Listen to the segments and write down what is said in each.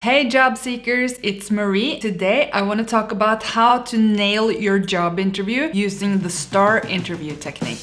Hey job seekers, it's Marie. Today I want to talk about how to nail your job interview using the STAR interview technique.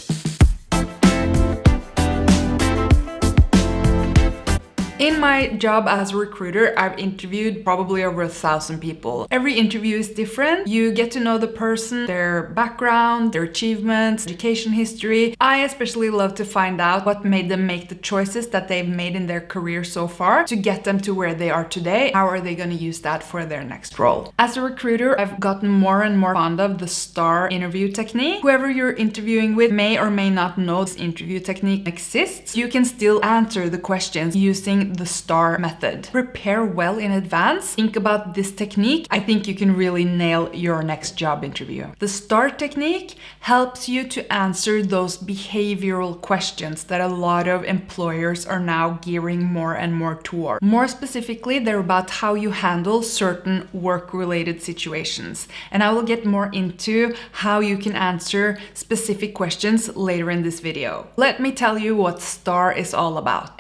In my job as a recruiter, I've interviewed probably over 1,000 people. Every interview is different. You get to know the person, their background, their achievements, education history. I especially love to find out what made them make the choices that they've made in their career so far to get them to where they are today. How are they going to use that for their next role? As a recruiter, I've gotten more and more fond of the STAR interview technique. Whoever you're interviewing with may or may not know this interview technique exists. You can still answer the questions using the STAR method. Prepare well in advance. Think about this technique. I think you can really nail your next job interview. The STAR technique helps you to answer those behavioral questions that a lot of employers are now gearing more and more toward. More specifically, they're about how you handle certain work-related situations. And I will get more into how you can answer specific questions later in this video. Let me tell you what STAR is all about.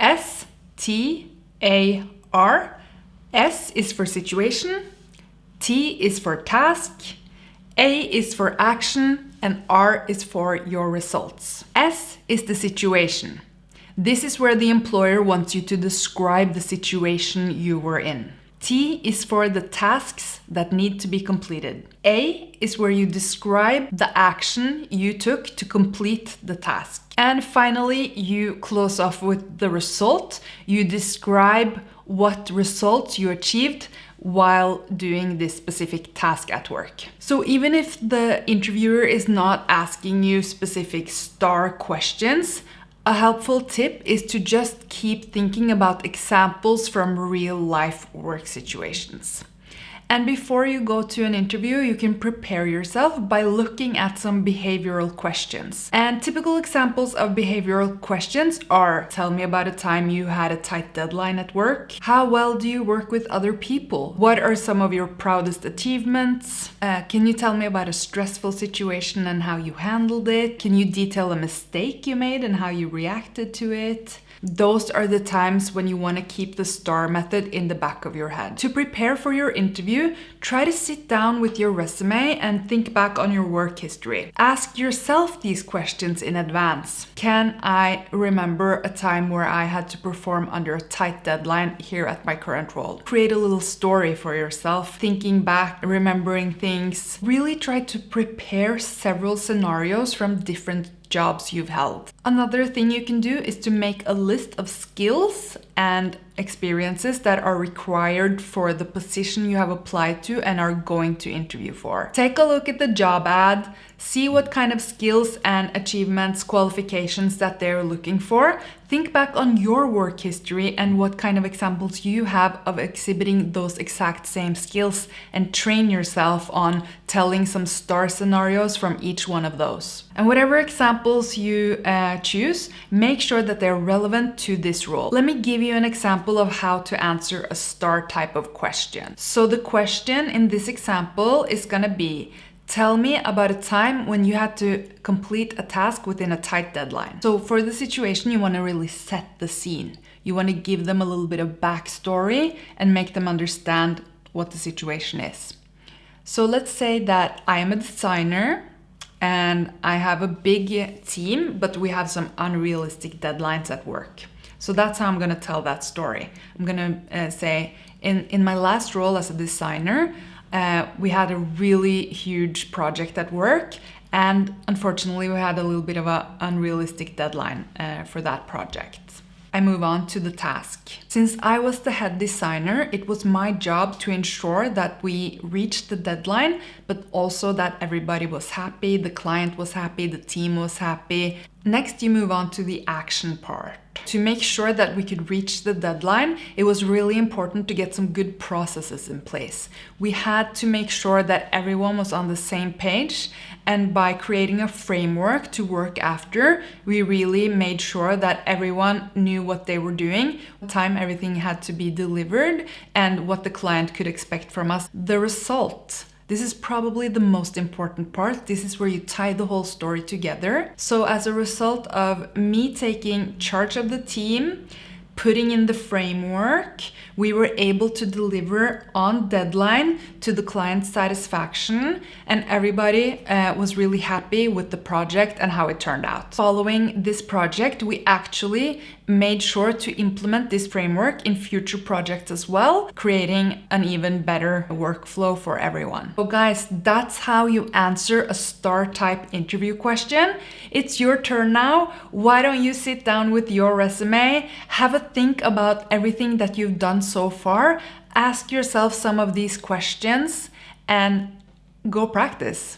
STAR. S is for situation, T is for task, A is for action, and R is for your results. S is the situation. This is where the employer wants you to describe the situation you were in. T is for the tasks that need to be completed. A is where you describe the action you took to complete the task. And finally, you close off with the result. You describe what results you achieved while doing this specific task at work. So even if the interviewer is not asking you specific STAR questions, a helpful tip is to just keep thinking about examples from real life work situations. And before you go to an interview, you can prepare yourself by looking at some behavioral questions. And typical examples of behavioral questions are: tell me about a time you had a tight deadline at work. How well do you work with other people? What are some of your proudest achievements? Can you tell me about a stressful situation and how you handled it? Can you detail a mistake you made and how you reacted to it? Those are the times when you want to keep the STAR method in the back of your head. To prepare for your interview, try to sit down with your resume and think back on your work history. Ask yourself these questions in advance. Can I remember a time where I had to perform under a tight deadline here at my current role? Create a little story for yourself, thinking back, remembering things. Really try to prepare several scenarios from different jobs you've held. Another thing you can do is to make a list of skills and experiences that are required for the position you have applied to and are going to interview for. Take a look at the job ad, see what kind of skills and achievements, qualifications that they're looking for. Think back on your work history and what kind of examples you have of exhibiting those exact same skills, and train yourself on telling some STAR scenarios from each one of those. And whatever examples you choose, make sure that they're relevant to this role. Let me give you an example of how to answer a STAR type of question. So the question in this example is gonna be: tell me about a time when you had to complete a task within a tight deadline. So for the situation, you want to really set the scene. You want to give them a little bit of backstory and make them understand what the situation is. So let's say that I am a designer and I have a big team, but we have some unrealistic deadlines at work. So that's how I'm going to tell that story. I'm going to say, in my last role as a designer, we had a really huge project at work, and unfortunately we had a little bit of an unrealistic deadline for that project. I move on to the task. Since I was the head designer, it was my job to ensure that we reached the deadline, but also that everybody was happy, the client was happy, the team was happy. Next, you move on to the action part. To make sure that we could reach the deadline, it was really important to get some good processes in place. We had to make sure that everyone was on the same page, and by creating a framework to work after, we really made sure that everyone knew what they were doing, what time everything had to be delivered, and what the client could expect from us. The result. This is probably the most important part. This is where you tie the whole story together. So as a result of me taking charge of the team, putting in the framework, we were able to deliver on deadline to the client's satisfaction, and everybody was really happy with the project and how it turned out. Following this project, we actually made sure to implement this framework in future projects as well, creating an even better workflow for everyone. So guys, that's how you answer a STAR type interview question. It's your turn now. Why don't you sit down with your resume, have a think about everything that you've done so far, ask yourself some of these questions, and go practice.